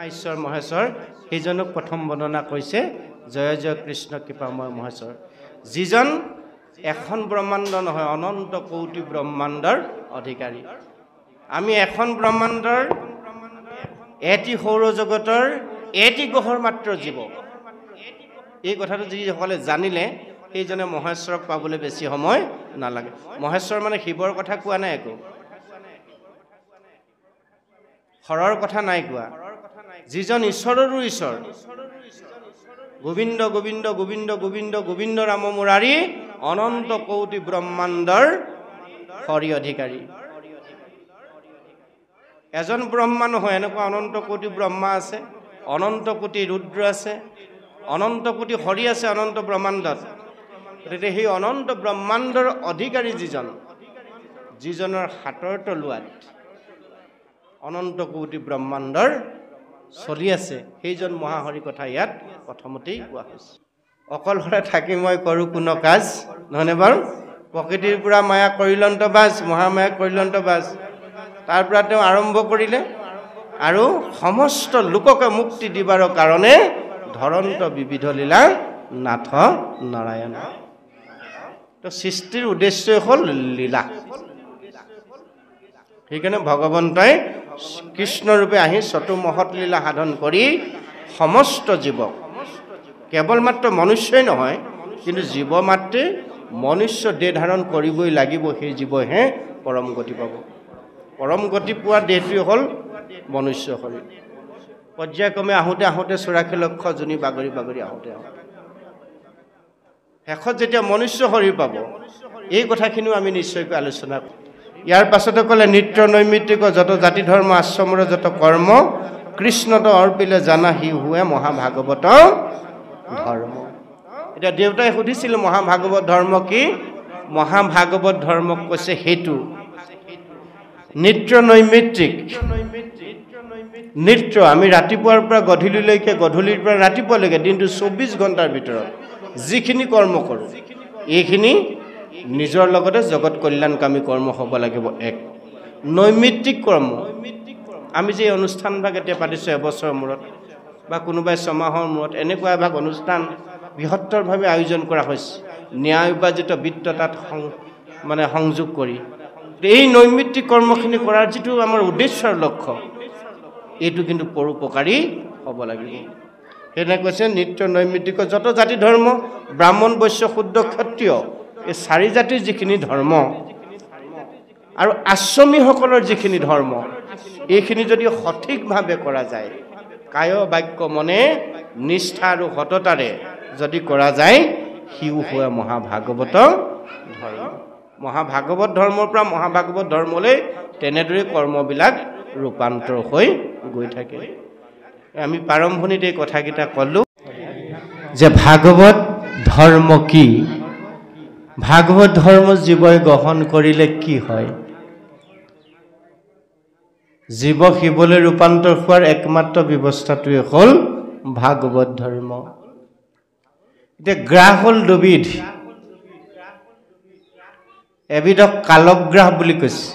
ঈশ্বৰ মহেশ্বৰ সেইজনক প্ৰথম বৰ্ণনা কৰিছে জয় জয় কৃষ্ণ কৃপাময় মহেশ্বৰ, যিজন এখন ব্ৰহ্মাণ্ড নহয় অনন্ত কোটি ব্ৰহ্মাণ্ডৰ অধিকাৰী। আমি এখন ব্ৰহ্মাণ্ডৰ এটি সৌৰজগতৰ এটি গ্ৰহৰ মাত্ৰ জীৱ। এই কথাটো যিসকলে জানিলে সেইজনে মহেশ্বৰক পাবলৈ বেছি সময় নালাগে। মহেশ্বৰ মানে শিৱৰ কথা কোৱা নাই, একো হৰৰ কথা নাই কোৱা, যিজন ঈশ্বৰৰো ঈশ্বৰ। গোবিন্দ গোবিন্দ গোবিন্দ গোবিন্দ গোবিন্দ ৰাম মুৰাৰী অনন্ত কোটি ব্ৰহ্মাণ্ডৰ হৰি অধিকাৰী। এজন ব্ৰহ্মা নহয়, এনেকুৱা অনন্ত কোটি ব্ৰহ্মা আছে, অনন্ত কোটি ৰুদ্ৰ আছে, অনন্ত কোটি হৰি আছে অনন্ত ব্ৰহ্মাণ্ডত। গতিকে সেই অনন্ত ব্ৰহ্মাণ্ডৰ অধিকাৰী যিজনৰ হাতৰ তলুৱাত অনন্ত কোটি ব্ৰহ্মাণ্ডৰ চলি আছে, সেইজন মহাহৰি কথা ইয়াত প্ৰথমতেই কোৱা হৈছে। অকলশৰে থাকি মই কৰোঁ কোনো কাজ, নহয়নে বাৰু? প্ৰকৃতিৰ পৰা মায়া কৰিলন্ত বাজ, মহামায়া কৰিলন্ত বাজ, তাৰ পৰা তেওঁ আৰম্ভ কৰিলে আৰু সমস্ত লোককে মুক্তি দিবাৰ কাৰণে ধৰন্ত বিবিধ লীলা নাথ নাৰায়ণ। তো সৃষ্টিৰ উদ্দেশ্যই হ'ল লীলা। সেইকাৰণে ভগৱন্তই কৃষ্ণৰূপে আহি চতুৰ্মহৎ লীলা সাধন কৰি সমস্ত জীৱক, কেৱল মাত্ৰ মনুষ্যই নহয় কিন্তু জীৱ মাত্ৰে মনুষ্য দেহ ধাৰণ কৰিবই লাগিব, সেই জীৱহে পৰম গতি পাব। পৰম গতি পোৱা দেহটোৱে হ'ল মনুষ্য শৰীৰ। পৰ্যায়ক্ৰমে আহোঁতে 84 লক্ষ জনী বাগৰি বাগৰি আহোঁতে শেষত যেতিয়া মনুষ্য শৰীৰ পাব, এই কথাখিনিও আমি নিশ্চয়কৈ আলোচনা কৰিম। ইয়াৰ পাছতে ক'লে নিত্য নৈমিত্তিক যত জাতি ধৰ্ম আশ্ৰমৰ যত কৰ্ম, কৃষ্ণত অৰ্পিলে জানা সি হুৱে মহাভাগৱত ধৰ্ম। এতিয়া দেউতাই সুধিছিল মহাভাগৱত ধৰ্ম কি? মহাভাগৱত ধৰ্মক কৈছে সেইটো নিত্য নৈমিত্তিক। নিত্য আমি ৰাতিপুৱাৰ পৰা গধূলিলৈকে, গধূলিৰ পৰা ৰাতিপুৱালৈকে দিনটো 24 ঘণ্টাৰ ভিতৰত যিখিনি কৰ্ম কৰোঁ, এইখিনি নিজৰ লগতে জগত কল্যাণকামী কৰ্ম হ'ব লাগিব। এক নৈমিত্তিক কৰ্ম, আমি যে অনুষ্ঠানভাগ এতিয়া পাতিছোঁ এবছৰৰ মূৰত বা কোনোবাই ছমাহৰ মূৰত, এনেকুৱা এভাগ অনুষ্ঠান বৃহত্তৰভাৱে আয়োজন কৰা হৈছে, ন্যায় উপাৰ্জিত বিত্ত তাত সংযোগ কৰি। এই নৈমিত্তিক কৰ্মখিনি কৰাৰ যিটো আমাৰ উদ্দেশ্য আৰু লক্ষ্য, এইটো কিন্তু পৰোপকাৰী হ'ব লাগিব। সেনে কৈছে নিত্য নৈমিত্তিক যত জাতি ধৰ্ম, ব্ৰাহ্মণ বৈশ্য শূদ্ৰ ক্ষত্ৰিয়, এই 4 জাতিৰ যিখিনি ধৰ্ম আৰু আশ্ৰমীসকলৰ যিখিনি ধৰ্ম, এইখিনি যদি সঠিকভাৱে কৰা যায়, কায় বাক্য মনে নিষ্ঠা আৰু সততাৰে যদি কৰা যায়, সিও হয় মহাভাগৱত ধৰ্ম। মহাভাগৱত ধৰ্মৰ পৰা মহাভাগৱত ধৰ্মলৈ তেনেদৰে কৰ্মবিলাক ৰূপান্তৰ হৈ গৈ থাকে। আমি প্ৰাৰম্ভণিতে এই কথাকেইটা ক'লোঁ যে ভাগৱত ধৰ্ম কি? ভাগৱত ধৰ্ম জীৱই গ্ৰহণ কৰিলে কি হয়? জীৱ শিৱলৈ ৰূপান্তৰ হোৱাৰ একমাত্ৰ ব্যৱস্থাটোৱে হ'ল ভাগৱত ধৰ্ম। এতিয়া গ্ৰাহ হ'ল দুবিধ, এবিধক কালগ্ৰাহ বুলি কৈছে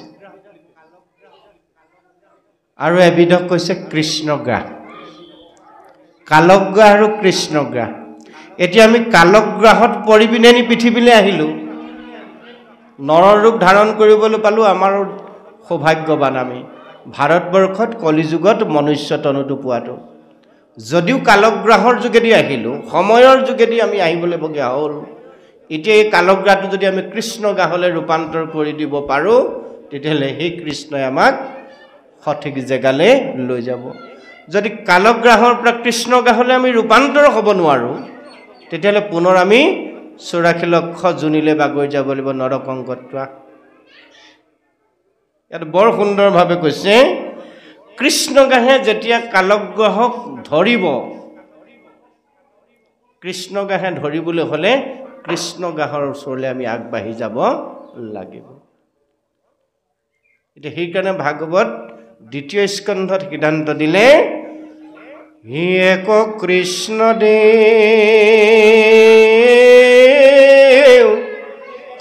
আৰু এবিধক কৈছে কৃষ্ণগ্ৰাহ। কালগ্ৰাহ আৰু কৃষ্ণগ্ৰাহ। এতিয়া আমি কালগ্ৰাহত পৰি পিনে পৃথিৱীলৈ আহিলোঁ, নৰৰ ৰূপ ধাৰণ কৰিবলৈ পালোঁ, আমাৰ সৌভাগ্যৱান আমি ভাৰতবৰ্ষত কলিযুগত মনুষ্য তনুটো পোৱাটো। যদিও কালগ্ৰাহৰ যোগেদি আহিলোঁ, সময়ৰ যোগেদি আমি আহিবলগীয়া হ'ল, এতিয়া এই কালগ্ৰাহটো যদি আমি কৃষ্ণগ্ৰাহলৈ ৰূপান্তৰ কৰি দিব পাৰোঁ, তেতিয়াহ'লে সেই কৃষ্ণই আমাক সঠিক জেগালৈ লৈ যাব। যদি কালগ্ৰাহৰ পৰা কৃষ্ণগ্ৰাহলৈ আমি ৰূপান্তৰ হ'ব নোৱাৰোঁ, তেতিয়াহ'লে পুনৰ আমি 84 লক্ষ জুনিলৈ বাগৰি যাব লাগিব নৰকংকটোৱা। ইয়াত বৰ সুন্দৰভাৱে কৈছে, কৃষ্ণগ্ৰাহে যেতিয়া কালগ্ৰাহক ধৰিব, কৃষ্ণগ্ৰাহে ধৰিবলৈ হ'লে কৃষ্ণগ্ৰাহৰ ওচৰলৈ আমি আগবাঢ়ি যাব লাগিব। এতিয়া সেইকাৰণে ভাগৱত 2য় স্কন্ধত সিদ্ধান্ত দিলে, হি এক কৃষ্ণ দেৱ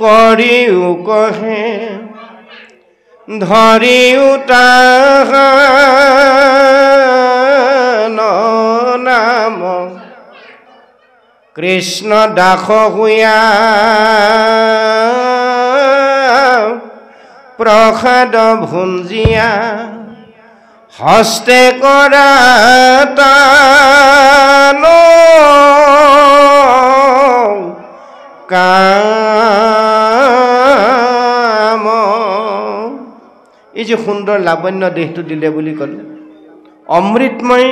কৰিও কহে, ধৰিও তাহাৰ কৃষ্ণ দাস হুয়া প্ৰসাদ ভুঞ্জিয়া হস্তে কৰা তান কাম। এই যে সুন্দৰ লাৱণ্য দেহটো দিলে বুলি ক'লে, অমৃতময়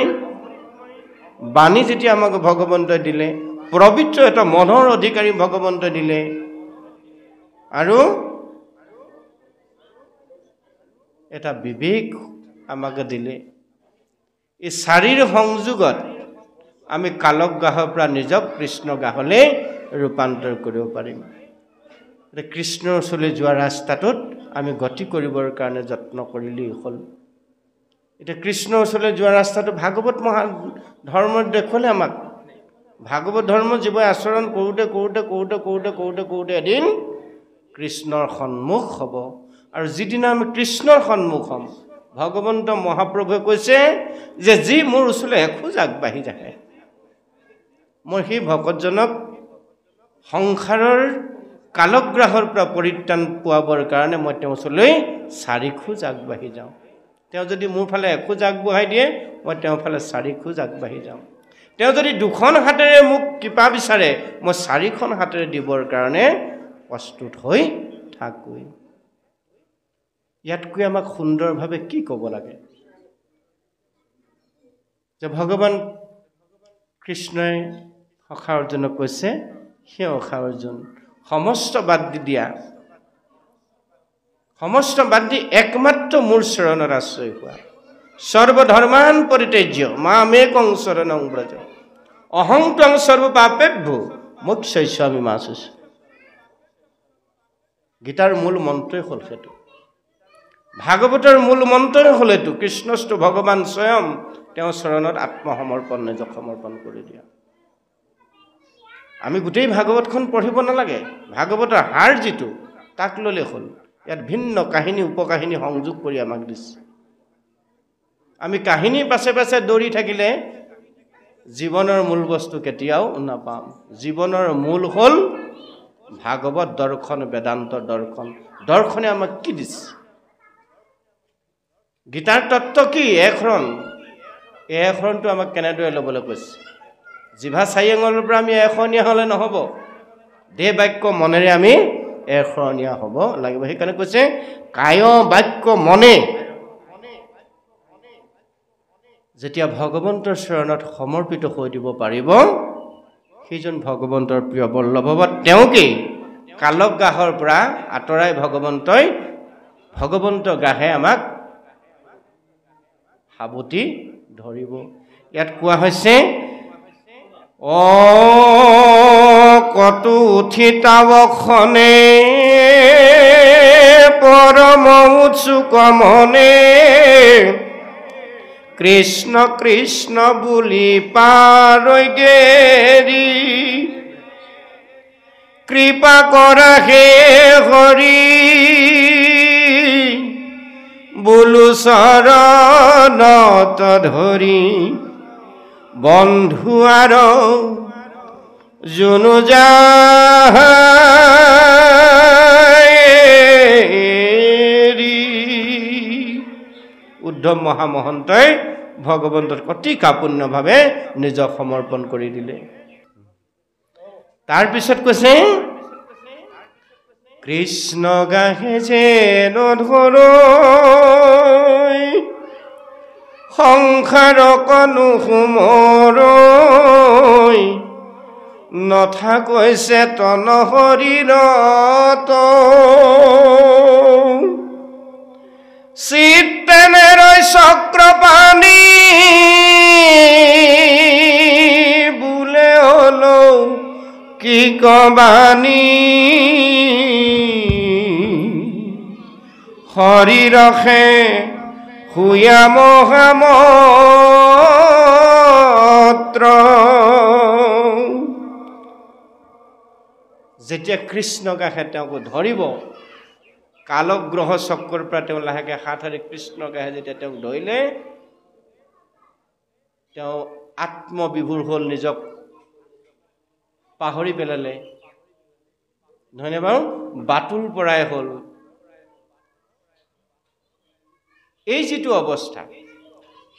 বাণী যেতিয়া আমাক ভগৱন্তই দিলে, পবিত্ৰ এটা মনৰ অধিকাৰী ভগৱন্তই দিলে, আৰু এটা বিবেক আমাক দিলে, এই চাৰিৰ সংযোগত আমি কালক গাহৰ পৰা নিজক কৃষ্ণ গাহলৈ ৰূপান্তৰ কৰিব পাৰিম। কৃষ্ণৰ ওচৰলৈ যোৱা ৰাস্তাটোত আমি গতি কৰিবৰ কাৰণে যত্ন কৰিলেই হ'ল। এতিয়া কৃষ্ণৰ ওচৰলৈ যোৱা ৰাস্তাটো ভাগৱত মহা ধৰ্মত দেখুৱালে আমাক। ভাগৱত ধৰ্ম জীৱই আচৰণ কৰোঁতে কৰোঁতে কৰোঁতে কৰোঁতে কৰোঁতে কৰোঁতে এদিন কৃষ্ণৰ সন্মুখ হ'ব। আৰু যিদিনা আমি কৃষ্ণৰ সন্মুখ হ'ম, ভগৱন্ত মহাপ্ৰভুৱে কৈছে যে যি মোৰ ওচৰলৈ এখোজ আগবাঢ়ি যায়, মই সেই ভকতজনক সংসাৰৰ কালগ্ৰাহৰ পৰা পৰিত্ৰাণ পোৱাবৰ কাৰণে মই তেওঁৰ ওচৰলৈ 4 খোজ আগবাঢ়ি যাওঁ। তেওঁ যদি মোৰ ফালে এখোজ আগবঢ়াই দিয়ে, মই তেওঁৰ ফালে 4 খোজ আগবাঢ়ি যাওঁ। তেওঁ যদি 2খন হাতেৰে মোক কৃপা বিচাৰে, মই 4খন হাতেৰে দিবৰ কাৰণে প্ৰস্তুত হৈ থাকোঁ। ইয়াতকৈ আমাক সুন্দৰভাৱে কি ক'ব লাগে যে ভগৱান কৃষ্ণই সখা অৰ্জুনক কৈছে, সেই সখা অৰ্জুন সমস্ত বাদ দি দিয়া, সমস্ত বাদ দি একমাত্ৰ মোৰ চৰণত আশ্ৰয় হোৱা। সৰ্বধৰ্মান পৰিত্যাজ্য মামেকং শৰণং ব্ৰজ অহং ত্বং সৰ্বপাপেভ্যো মোক্ষয়িষ্যামি মা শুচি। গীতাৰ মূল মন্ত্ৰই হ'ল সেইটো, ভাগৱতৰ মূল মন্ত্ৰই হ'ল এইটো, কৃষ্ণস্তু ভগৱান স্বয়ং, তেওঁৰ চৰণত আত্মসমৰ্পণ, নিজক সমৰ্পণ কৰি দিয়া। আমি গোটেই ভাগৱতখন পঢ়িব নালাগে, ভাগৱতৰ হাৰ যিটো তাক ল'লে হ'ল। ইয়াত ভিন্ন কাহিনী উপকাহিনী সংযোগ কৰি আমাক দিছে। আমি কাহিনী পাছে পাছে দৌৰি থাকিলে জীৱনৰ মূল বস্তু কেতিয়াও নাপাম। জীৱনৰ মূল হ'ল ভাগৱত দৰ্শন, বেদান্ত দৰ্শন। দৰ্শনে আমাক কি দিছে? গীতাৰ তত্ত্ব কি? একশৰণ। এই একশৰণটো আমাক কেনেদৰে ল'বলৈ কৈছে? জিভা চাৰিঙৰ পৰা আমি এশৰণীয়া হ'লে নহ'ব, দেহ বাক্য মনেৰে আমি এশৰণীয়া হ'ব লাগিব। সেইকাৰণে কৈছে কায় বাক্য মনে যেতিয়া ভগৱন্তৰ চৰণত সমৰ্পিত হৈ দিব পাৰিব, সেইজন ভগৱন্তৰ প্ৰিয় বল্লভৱত তেওঁকেই কালক গাহৰ পৰা আঁতৰাই ভগৱন্ত গাহে আমাক সাৱটি ধৰিব। ইয়াত কোৱা হৈছে কতু উঠি তাৱখনে পৰম উৎসুক মনে কৃষ্ণ কৃষ্ণ বুলি পাৰৈ গেৰি কৃপা কৰা হে হৰি বোলো চৰণত ধৰি বন্ধু আৰু জুনু উদ্ধৱ মহামহন্তই ভগৱন্তত অতি কাপুণ্যভাৱে নিজক সমৰ্পণ কৰি দিলে। তাৰপিছত কৈছে কৃষ্ণ গাহে যেন ধৰৈ সংসাৰ কনো সুমৰৈ নথাকৈ চেতন শৰীৰত চিত্তেনেৰৈ চক্ৰপাণি বোলে হলৌ কি কবানি শৰীৰখে শুয়া মহামন্ত্ৰ। যেতিয়া কৃষ্ণ গাহে তেওঁক ধৰিব, কালগ্ৰহ চক্ৰৰ পৰা তেওঁ লাহেকৈ হাত সাৰি কৃষ্ণ গাহে যেতিয়া তেওঁক ধৰিলে, তেওঁ আত্মবিভোৰ হ'ল, নিজক পাহৰি পেলালে নহয়নে বাৰু বাটুল পৰাই হ'ল এই যিটো অৱস্থা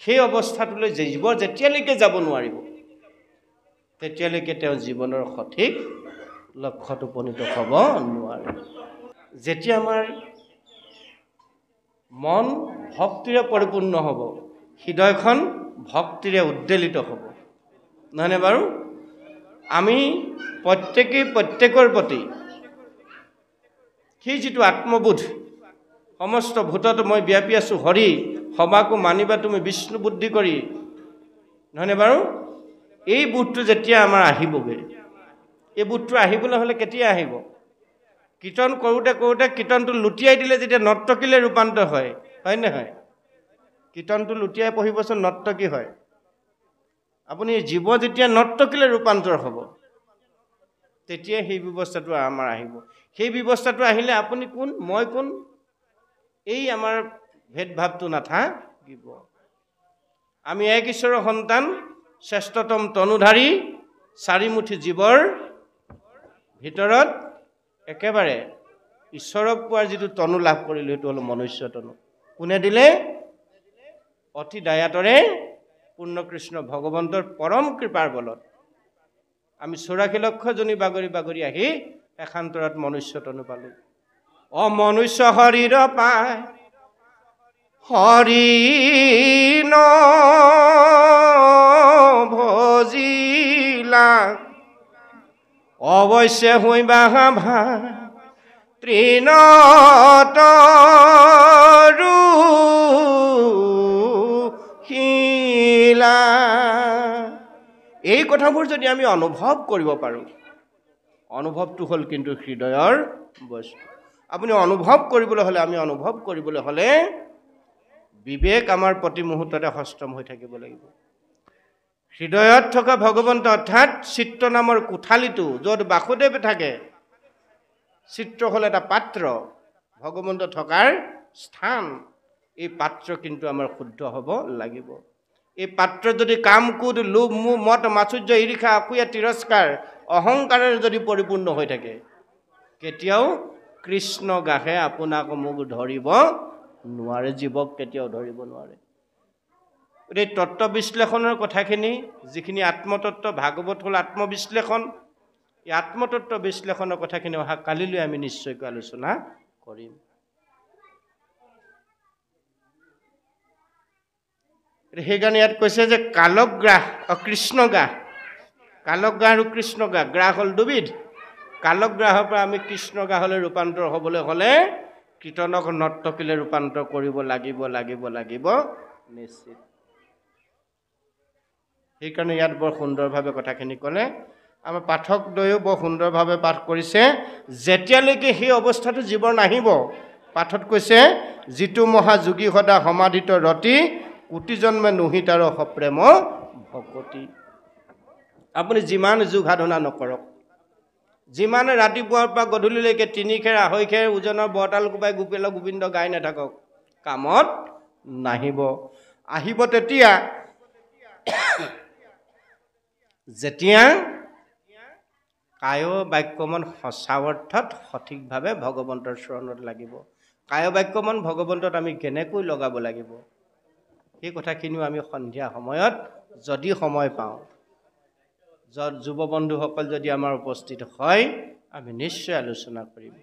সেই অৱস্থাটোলৈ জীৱ যেতিয়ালৈকে যাব নোৱাৰিব তেতিয়ালৈকে তেওঁ জীৱনৰ সঠিক লক্ষ্যত উপনীত হ'ব নোৱাৰে যেতিয়া আমাৰ মন ভক্তিৰে পৰিপূৰ্ণ হ'ব হৃদয়খন ভক্তিৰে উদ্বেলিত হ'ব নহয়নে বাৰু আমি প্ৰত্যেকৰ প্ৰতি সেই যিটো আত্মবোধ সমস্ত ভূতত মই ব্যাপী আছোঁ হৰি সবাকো মানিবা তুমি বিষ্ণু বুদ্ধি কৰি নহয়নে বাৰু এই বোধটো যেতিয়া আমাৰ আহিবগৈ এই বোধটো আহিবলৈ হ'লে কেতিয়া আহিব কীৰ্তন কৰোঁতে কীৰ্তনটো লুটিয়াই দিলে যেতিয়া নৰ্তকীলৈ ৰূপান্তৰ হয় নহয় কীৰ্তনটো লুটিয়াই পঢ়িবচোন নৰ্তকী হয় আপুনি জীৱ যেতিয়া নৰ্তকীলৈ ৰূপান্তৰ হ'ব তেতিয়া সেই ব্যৱস্থাটো আমাৰ আহিব সেই ব্যৱস্থাটো আহিলে আপুনি কোন মই কোন এই আমাৰ ভেদভাৱটো নাথাকিব আমি এক ঈশ্বৰৰ সন্তান শ্ৰেষ্ঠতম তনুধাৰী চাৰিমুঠি জীৱৰ ভিতৰত একেবাৰে ঈশ্বৰক পোৱাৰ যিটো তনু লাভ কৰিলোঁ সেইটো হ'ল মনুষ্য তনু কোনে দিলে অতি দয়াতৰে পূৰ্ণকৃষ্ণ ভগৱন্তৰ পৰম কৃপাৰ বলত আমি 84 লক্ষ জনী বাগৰি আহি একান্তৰত মনুষ্য তনু পালোঁ অমনুষ্য শৰীৰ পায় হৰি ন ভজিলা অৱশ্যে হৈবা ভা তৃণতৰু শিলা এই কথাবোৰ যদি আমি অনুভৱ কৰিব পাৰোঁ অনুভৱটো হ'ল কিন্তু হৃদয়ৰ বস্তু আপুনি অনুভৱ কৰিবলৈ হ'লে আমি অনুভৱ কৰিবলৈ হ'লে বিবেক আমাৰ প্ৰতি মুহূৰ্ততে সষ্টম হৈ থাকিব লাগিব হৃদয়ত থকা ভগৱন্ত অৰ্থাৎ চিত্ৰ নামৰ কোঠালিটো য'ত বাসুদেৱ থাকে চিত্ৰ হ'ল এটা পাত্ৰ ভগৱন্ত থকাৰ স্থান এই পাত্ৰ কিন্তু আমাৰ শুদ্ধ হ'ব লাগিব এই পাত্ৰ যদি কাম কুদ লোভ মোহ মত মাচুৰ্য ঈৰ্ষা অসূয়া তিৰস্কাৰ অহংকাৰেৰে যদি পৰিপূৰ্ণ হৈ থাকে কেতিয়াও কৃষ্ণ গাহে আপোনাক মোক ধৰিব নোৱাৰে জীৱক কেতিয়াও ধৰিব নোৱাৰে এই তত্ত্ব বিশ্লেষণৰ কথাখিনি যিখিনি আত্মতত্ত্ব ভাগৱত হ'ল আত্মবিশ্লেষণ এই আত্মতত্ত্ব বিশ্লেষণৰ কথাখিনি অহা কালিলৈ আমি নিশ্চয়কৈ আলোচনা কৰিম সেইকাৰণে ইয়াত কৈছে যে কালগ্ৰাহ কৃষ্ণগ্ৰাহ কালগ্ৰাহ আৰু কৃষ্ণগ্ৰাহ গ্ৰাহ হ'ল দুবিধ কালগ্ৰাহৰ পৰা আমি কৃষ্ণগ্ৰাহলৈ ৰূপান্তৰ হ'বলৈ হ'লে কীৰ্তনক নৰ্তকীলৈ ৰূপান্তৰ কৰিব লাগিব নিশ্চিত সেইকাৰণে ইয়াত বৰ সুন্দৰভাৱে কথাখিনি ক'লে আমাৰ পাঠকদ্বয়েও বৰ সুন্দৰভাৱে পাঠ কৰিছে যেতিয়ালৈকে সেই অৱস্থাটো জীৱন নাহিব পাঠত কৈছে যিটো মহাযোগী সদা সমাধিত ৰতি কোটি জন্মে নোহিত আৰু সপ্ৰেম ভকতি আপুনি যিমান যোগ সাধনা নকৰক যিমান ৰাতিপুৱাৰ পৰা গধূলিলৈকে 3 খেৰ 2.5 খেৰ ওজনৰ বৰতাল কোবাই গোপেল গোবিন্দ গাই নাথাকক কামত নাহিব আহিব তেতিয়া যেতিয়া কায় বাক্যমন সঁচা অৰ্থত সঠিকভাৱে ভগৱন্তৰ চৰণত লাগিব কায় বাক্যমন ভগৱন্তত আমি কেনেকৈ লগাব লাগিব সেই কথাখিনিও আমি সন্ধিয়া সময়ত যদি সময় পাওঁ যুৱ বন্ধুসকল যদি আমাৰ উপস্থিত হয় আমি নিশ্চয় আলোচনা কৰিম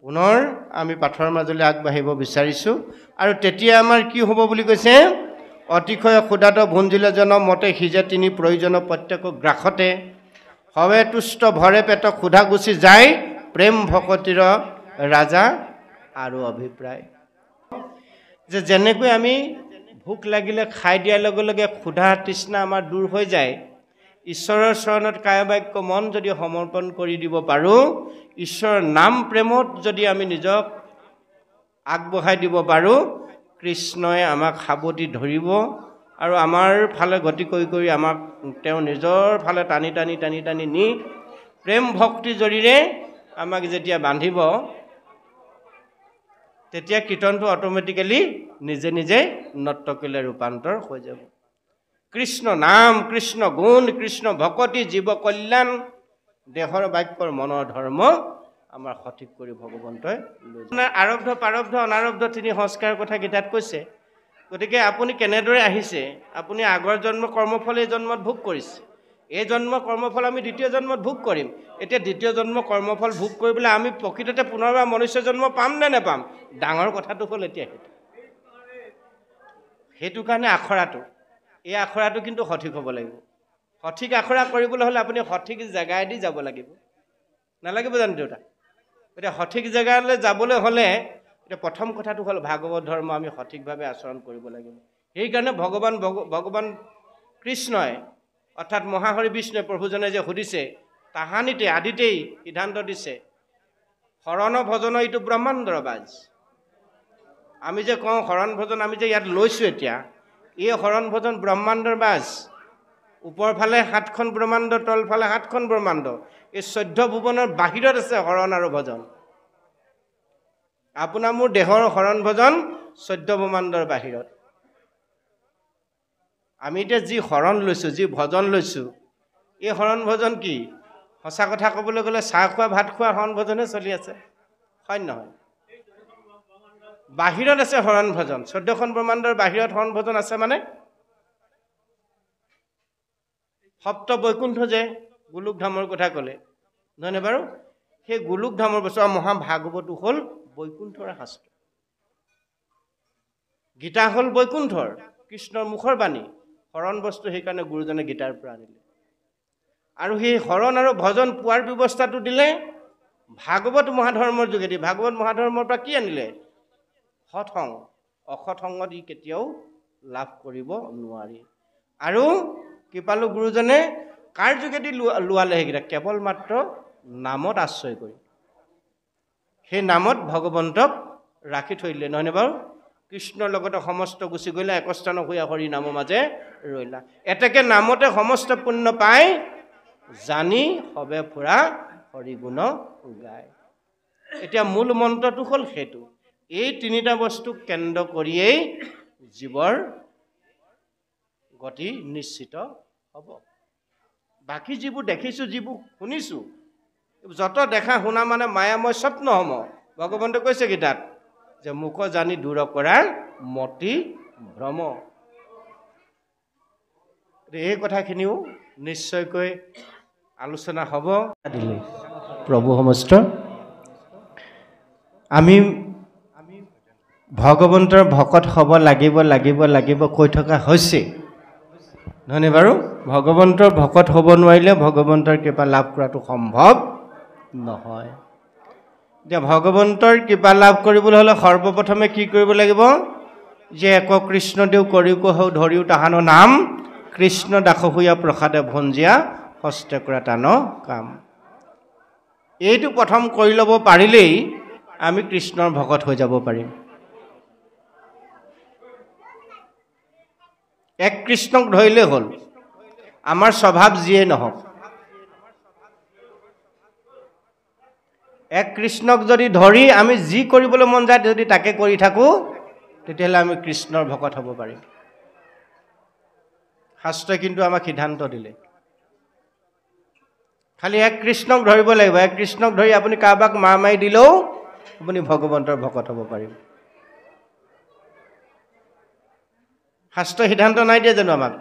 পুনৰ আমি পাঠৰ মাজলৈ আগবাঢ়িব বিচাৰিছোঁ আৰু তেতিয়া আমাৰ কি হ'ব বুলি কৈছে অতিশয় ক্ষুধাত ভুঞ্জিলে জনম মতে সিজে তিনি প্ৰয়োজন প্ৰত্যেক গ্ৰাসতে হৱে তুষ্ট ভৰে পেট ক্ষুধা গুচি যায় প্ৰেম ভকতিৰ ৰাজা আৰু অভিপ্ৰায় যে যেনেকৈ আমি ভোক লাগিলে খাই দিয়াৰ লগে লগে ক্ষুধা তৃষ্ণা আমাৰ দূৰ হৈ যায় ঈশ্বৰৰ চৰণত কায় বাক্য মন যদি সমৰ্পণ কৰি দিব পাৰোঁ ঈশ্বৰৰ নাম প্ৰেমত যদি আমি নিজক আগবঢ়াই দিব পাৰোঁ কৃষ্ণই আমাক সাৱটি ধৰিব আৰু আমাৰ ফালে গতি কৰি আমাক তেওঁ নিজৰ ফালে টানি নি প্ৰেম ভক্তি জৰিৰে আমাক যেতিয়া বান্ধিব তেতিয়া কীৰ্তনটো অটোমেটিক্যালি নিজে নৰ্তকীলৈ ৰূপান্তৰ হৈ যাব কৃষ্ণ নাম কৃষ্ণ গুণ কৃষ্ণ ভকতি জীৱ কল্যাণ দেহৰ বাক্যৰ মনৰ ধৰ্ম আমাৰ সঠিক কৰি ভগৱন্তই লৈ যায়। আৰব্ধ প্ৰাৰব্ধ অনাৰব্ধ তিনি সংস্কাৰৰ কথা গীতাত কৈছে। গতিকে আপুনি কেনেদৰে আহিছে, আপুনি আগৰ জন্ম কৰ্মফল এই জন্মত ভোগ কৰিছে, এই জন্ম কৰ্মফল আমি দ্বিতীয় জন্মত ভোগ কৰিম। এতিয়া দ্বিতীয় জন্ম কৰ্মফল ভোগ কৰিবলৈ আমি প্ৰকৃততে পুনৰবাৰ মনুষ্য জন্ম পাম নে নেপাম? ডাঙৰ কথাটো হ'ল এতিয়া সেইটো কাৰণে আখৰাটো, এই আখৰাটো কিন্তু সঠিক হ'ব লাগিব। সঠিক আখৰা কৰিবলৈ হ'লে আপুনি সঠিক জেগাইদি যাব লাগিব, নালাগিব জানো দেউতা? এতিয়া সঠিক জেগালৈ যাবলৈ হ'লে এতিয়া প্ৰথম কথাটো হ'ল ভাগৱত ধৰ্ম আমি সঠিকভাৱে আচৰণ কৰিব লাগিব। সেইকাৰণে ভগৱান কৃষ্ণই অৰ্থাৎ মহাহৰি বিষ্ণুৱে প্ৰভুজনে যে সুধিছে, তাহানিতে আদিতেই সিদ্ধান্ত দিছে, শৰণ ভজন এইটো ব্ৰহ্মাণ্ডৰ বাজ। আমি যে কওঁ শৰণ ভজন, আমি যে ইয়াত লৈছোঁ এতিয়া, এই শৰণ ভজন ব্ৰহ্মাণ্ডৰ বাজ। ওপৰ ফালে 7খন ব্ৰহ্মাণ্ড, তলফালে 7খন ব্ৰহ্মাণ্ড। এই 14 ভুৱনৰ বাহিৰত আছে শৰণ আৰু ভজন। আপোনাৰ মোৰ দেহৰ শৰণ ভজন 14 ব্ৰহ্মাণ্ডৰ বাহিৰত। আমি এতিয়া যি শৰণ লৈছোঁ, যি ভজন লৈছোঁ, এই শৰণ ভজন কি? সঁচা কথা ক'বলৈ গ'লে চাহ খোৱা ভাত খোৱা শৰণ ভজনে চলি আছে, হয় নহয়? বাহিৰত আছে শৰণ ভজন, 14খন ব্ৰহ্মাণ্ডৰ বাহিৰত শৰণ ভজন আছে মানে সপ্ত বৈকুণ্ঠ যে গোলোক ধামৰ কথা ক'লে, নহয়নে বাৰু? সেই গোলোক ধামৰ বস্তু মহাভাগৱতো হ'ল বৈকুণ্ঠৰ শাস্ত্ৰ। গীতা হ'ল বৈকুণ্ঠৰ, কৃষ্ণৰ মুখৰ বাণী। শৰণ বস্তু সেইকাৰণে গুৰুজনে গীতাৰ পৰা আনিলে। আৰু সেই শৰণ আৰু ভজন পোৱাৰ ব্যৱস্থাটো দিলে ভাগৱত মহাধৰ্মৰ যোগেদি। ভাগৱত মহাধৰ্মৰ পৰা কি আনিলে? সৎসং। অসৎ সংগত ই কেতিয়াও লাভ কৰিব নোৱাৰি। আৰু কৃপালু গুৰুজনে কাৰ যোগেদি লোৱালে সেইকেইটা? কেৱল মাত্ৰ নামত আশ্ৰয় কৰি, সেই নামত ভগৱন্তক ৰাখি থৈ দিলে, নহয়নে বাৰু? কৃষ্ণৰ লগতে সমস্ত গুচি গ'লে, একস্থান হৈ হৰি নামৰ মাজে ৰৈলা। এতেকে নামতে সমস্ত পুণ্য পাই, জানি সবে ফুৰা হৰি গুণ গায়। এতিয়া মূল মন্ত্ৰটো হ'ল সেইটো। এই তিনিটা বস্তুক কেন্দ্ৰ কৰিয়েই জীৱৰ গতি নিশ্চিত হ'ব। বাকী যিবোৰ দেখিছোঁ, যিবোৰ শুনিছোঁ, যত দেখা শুনা মানে মায়াময় স্বপ্ন হম। ভগৱন্তে কৈছে গীতাত যে মুখ জানি দূৰ কৰা মতি ভ্ৰম। এই কথাখিনিও নিশ্চয়কৈ আলোচনা হ'ব। প্ৰভু সমস্ত আমি ভগৱন্তৰ ভকত হ'ব লাগিব লাগিব লাগিব কৈ থকা হৈছে, নহয়নে বাৰু? ভগৱন্তৰ ভকত হ'ব নোৱাৰিলে ভগৱন্তৰ কৃপা লাভ কৰাটো সম্ভৱ নহয়। এতিয়া ভগৱন্তৰ কৃপা লাভ কৰিবলৈ হ'লে সৰ্বপ্ৰথমে কি কৰিব লাগিব? যে এক কৃষ্ণদেউ কৰিও হও ধৰিও তাহানো নাম, কৃষ্ণ দাসহুয়া প্ৰসাদে ভঞ্জিয়া হস্তে কৰা টান কাম। এইটো প্ৰথম কৰি ল'ব পাৰিলেই আমি কৃষ্ণৰ ভকত হৈ যাব পাৰিম। এক কৃষ্ণক ধৰিলে হ'ল, আমাৰ স্বভাৱ যিয়ে নহওক। এক কৃষ্ণক যদি ধৰি আমি যি কৰিবলৈ মন যায় যদি তাকে কৰি থাকোঁ, তেতিয়াহ'লে আমি কৃষ্ণৰ ভকত হ'ব পাৰিম। শাস্ত্ৰই কিন্তু আমাক সিদ্ধান্ত দিলে, খালি এক কৃষ্ণক ধৰিব লাগিব। এক কৃষ্ণক ধৰি আপুনি কাৰোবাক মাৰ মাৰি দিলেও আপুনি ভগৱন্তৰ ভকত হ'ব পাৰিব। শাস্ত্ৰই সিদ্ধান্ত নাই দিয়ে জানো আমাক?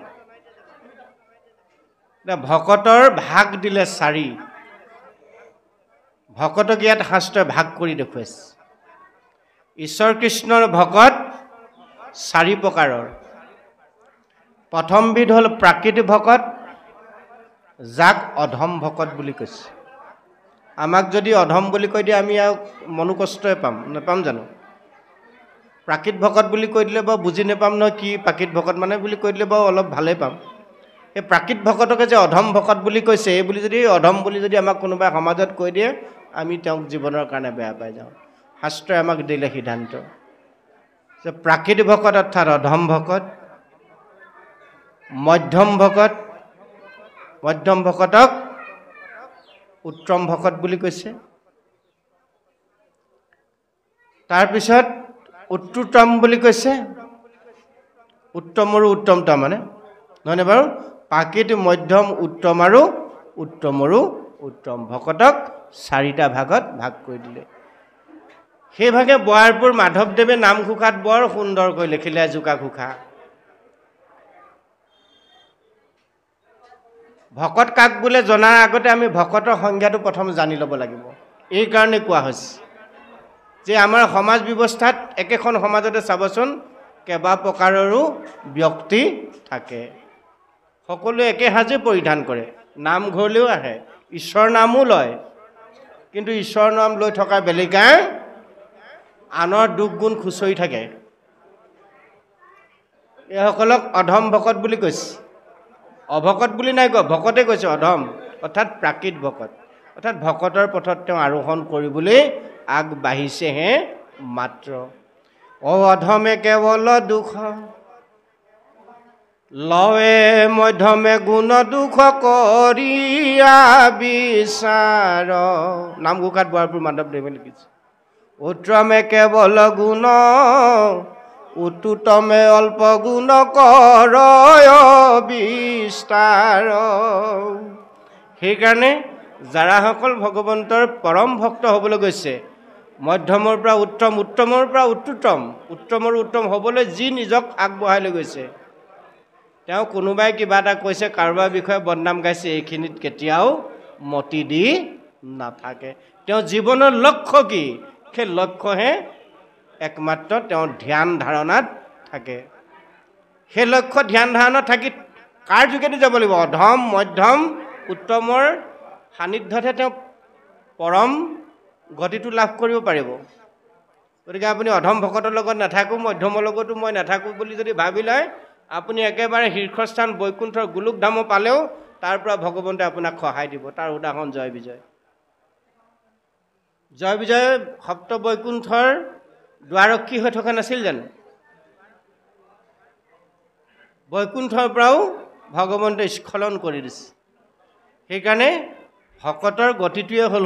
ভকতৰ ভাগ দিলে 4। ভকতক ইয়াত শাস্ত্ৰই ভাগ কৰি দেখুৱাইছে। ঈশ্বৰ কৃষ্ণৰ ভকত 4 প্ৰকাৰৰ। প্ৰথমবিধ হ'ল প্ৰাকৃত ভকত, যাক অধম ভকত বুলি কৈছে। আমাক যদি অধম বুলি কৈ দিয়ে আমি আৰু মনোকষ্টই নাপাম জানো? প্ৰাকৃত ভকত বুলি কৈ দিলে বাৰু বুজি নাপাম নহয় কি প্ৰাকৃত ভকত মানে বুলি কৈ দিলে বাৰু অলপ ভালেই পাম। এই প্ৰাকৃত ভকতকে যে অধম ভকত বুলি কৈছে, এই বুলি যদি অধম বুলি যদি আমাক কোনোবাই সমাজত কৈ দিয়ে, আমি তেওঁক জীৱনৰ কাৰণে বেয়া পাই যাওঁ। শাস্ত্ৰই আমাক দিলে সিদ্ধান্ত যে প্ৰাকৃত ভকত অৰ্থাৎ অধম ভকত, মধ্যম ভকত, মধ্যম ভকতক উত্তম ভকত বুলি কৈছে। তাৰপিছত উত্তম বুলি কৈছে, উত্তমৰো উত্তম তাৰমানে, নহয়নে বাৰু? প্ৰাকৃত, মধ্যম, উত্তম আৰু উত্তমৰো উত্তম ভকতক 4টা ভাগত ভাগ কৰি দিলে সেইভাগে বয়াৰপুৰ মাধৱদেৱে নামঘোষাত বৰ সুন্দৰকৈ লিখিলে জোকা ঘোষা ভকত কাক বোলে জনাৰ আগতে আমি ভকতৰ সংজ্ঞাটো প্ৰথম জানি ল'ব লাগিব এই কাৰণে কোৱা হৈছে যে আমাৰ সমাজ ব্যৱস্থাত একেখন সমাজতে চাবচোন কেবা প্ৰকাৰৰো ব্যক্তি থাকে সকলোৱে একে সাজে পৰিধান কৰে নামঘৰলৈও আহে ঈশ্বৰ নামও লয় কিন্তু ঈশ্বৰ নাম লৈ থকা বেলিকা আনৰ দুখ গুণ খুচৰি থাকে এইসকলক অধম ভকত বুলি কৈছে অভকত বুলি নাই কোৱা ভকতে কৈছে অধম অৰ্থাৎ প্ৰাকৃত ভকত অৰ্থাৎ ভকতৰ পথত তেওঁ আৰোহণ কৰিবলৈ আগবাঢ়িছেহে মাত্ৰ অধমে কেৱল দুখ লৱে মধ্যমে গুণ দুখ কৰিয়া বিচাৰ নামঘোষাত বয়াৰপুৰ মাধৱদেৱে লিখিছে উত্তমে কেৱল গুণ উত্তুতমে অল্প গুণ কৰয় বিস্তাৰ সেইকাৰণে যাৰাসকল ভগৱন্তৰ পৰম ভক্ত হ'বলৈ গৈছে মধ্যমৰ পৰা উত্তম উত্তমৰ পৰা উত্তম উত্তমৰ উত্তম হ'বলৈ যি নিজক আগবঢ়াই লৈ গৈছে তেওঁ কোনোবাই কিবা এটা কৈছে কাৰোবাৰ বিষয়ে বদনাম গাইছে এইখিনিত কেতিয়াও মতি দি নাথাকে তেওঁ জীৱনৰ লক্ষ্য কি সেই লক্ষ্যহে একমাত্ৰ তেওঁ ধ্যান ধাৰণাত থাকে সেই লক্ষ্য ধ্যান ধাৰণাত থাকি কাৰ যোগেদি যাব লাগিব অধম মধ্যম উত্তমৰ সান্নিধ্যতহে তেওঁ পৰম গতিটো লাভ কৰিব পাৰিব গতিকে আপুনি অধম ভকতৰ লগত নাথাকোঁ মধ্যমৰ লগতো মই নাথাকোঁ বুলি যদি ভাবি লয় আপুনি একেবাৰে শীৰ্ষস্থান বৈকুণ্ঠৰ গোলোক ধাম পালেও তাৰ পৰা ভগৱন্তে আপোনাক সহায় দিব তাৰ উদাহৰণ জয় বিজয় সপ্ত বৈকুণ্ঠৰ দ্বাৰক্ষী হৈ থকা নাছিল জানো বৈকুণ্ঠৰ পৰাও ভগৱন্তে স্খলন কৰি দিছে সেইকাৰণে ভকতৰ গতিটোৱে হ'ল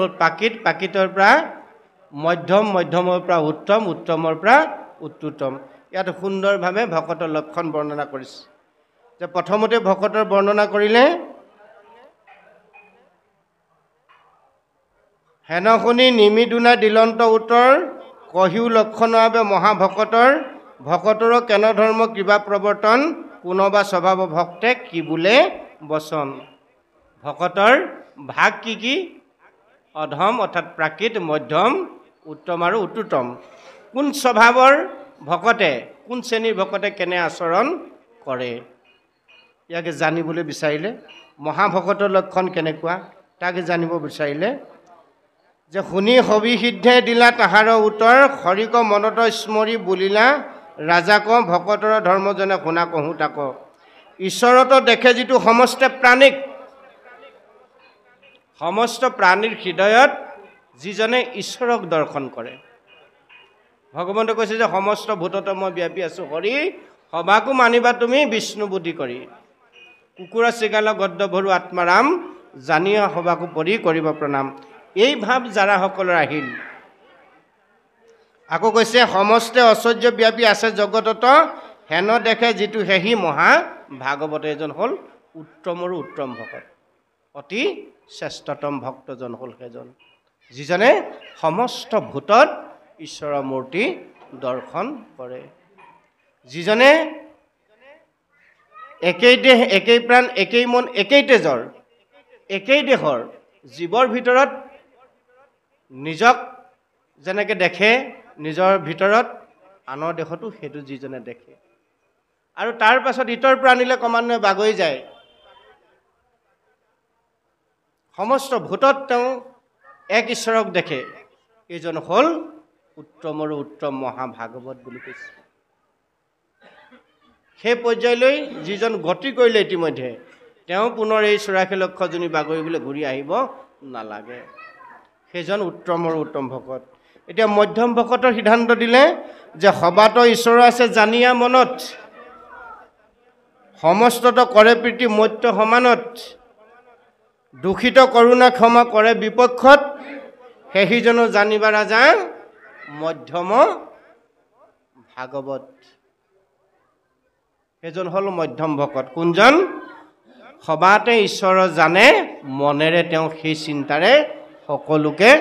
প্ৰাকৃতৰ পৰা মধ্যমৰ পৰা উত্তমৰ পৰা উত্তম ইয়াত সুন্দৰভাৱে ভকতৰ লক্ষণ বৰ্ণনা কৰিছে যে প্ৰথমতে ভকতৰ বৰ্ণনা কৰিলে হেন শুনি নিমিদুনা দিলন্ত উত্তৰ কহিও লক্ষণভাৱে ভকতৰ কেনধৰ্ম কিবা প্ৰৱৰ্তন কোনোবা স্বভাৱ ভক্তে কি বোলে বচন ভকতৰ ভাগ কি অধম অৰ্থাৎ প্ৰাকৃত মধ্যম উত্তম আৰু উত্তম কোন স্বভাৱৰ ভকতে কোন শ্ৰেণীৰ ভকতে কেনে আচৰণ কৰে ইয়াকে জানিবলৈ বিচাৰিলে মহাভকতৰ লক্ষণ কেনেকুৱা তাকে জানিব বিচাৰিলে যে শুনি সবিসিদ্ধে দিলা তাহাৰ উত্তৰ হৰিক মনত স্মৰি বুলিলা ৰাজাক ভকতৰ ধৰ্মজনে শুনা কহোঁ তাক ঈশ্বৰত দেখে যিটো সমস্ত প্ৰাণীৰ হৃদয়ত যিজনে ঈশ্বৰক দৰ্শন কৰে ভগৱন্তে কৈছে যে সমস্ত ভূতত মই ব্যাপী আছোঁ হৰি সবাকো মানিবা তুমি বিষ্ণু বুদ্ধি কৰি কুকুৰা চিগাল গদ্দ ভৰু আত্মাৰাম জানিয়া সবাকো পৰি কৰিব প্ৰণাম এই ভাৱ যাৰাসকলৰ আহিল আকৌ কৈছে সমস্তে ঐশ্বৰ্য ব্যাপী আছে জগতত হেন দেখে যিটো সেহি মহা ভাগৱত এজন হ'ল উত্তমৰ উত্তম ভকত অতি শ্ৰেষ্ঠতম ভক্তজন হ'ল সেইজন যিজনে সমস্ত ভূতত ঈশ্বৰৰ মূৰ্তি দৰ্শন কৰে যিজনে একেই দেহ একেই প্ৰাণ একেই মন একেই তেজৰ একেই দেহৰ জীৱৰ ভিতৰত নিজক যেনেকৈ দেখে নিজৰ ভিতৰত আনৰ দেহতো সেইটো যিজনে দেখে আৰু তাৰ পাছত ইতৰ প্ৰাণীলে ক্ৰমান্বয়ে বাগৰি যায় সমস্ত ভূতত তেওঁ এক ঈশ্বৰক দেখে এইজন হ'ল উত্তমৰ উত্তম মহাভাগৱত বুলি কৈছে সেই পৰ্যায়লৈ যিজন গতি কৰিলে ইতিমধ্যে তেওঁ পুনৰ এই 84 লক্ষ জনী বাগৰিবলৈ ঘূৰি আহিব নালাগে সেইজন উত্তমৰ উত্তম ভকত এতিয়া মধ্যম ভকতৰ সিদ্ধান্ত দিলে যে সবাত ঈশ্বৰ আছে জানিয়া মনত সমস্তত কৰে প্ৰীতি মত্য সমানত দুখিত কৰোণা ক্ষমা কৰে বিপক্ষত সেইজন জানিবা ৰাজা মধ্যম ভাগৱত সেইজন হ'ল মধ্যম ভকত কোনজন সবাতে ঈশ্বৰক জানে, মনেৰে তেওঁ সেই চিন্তাৰে সকলোকে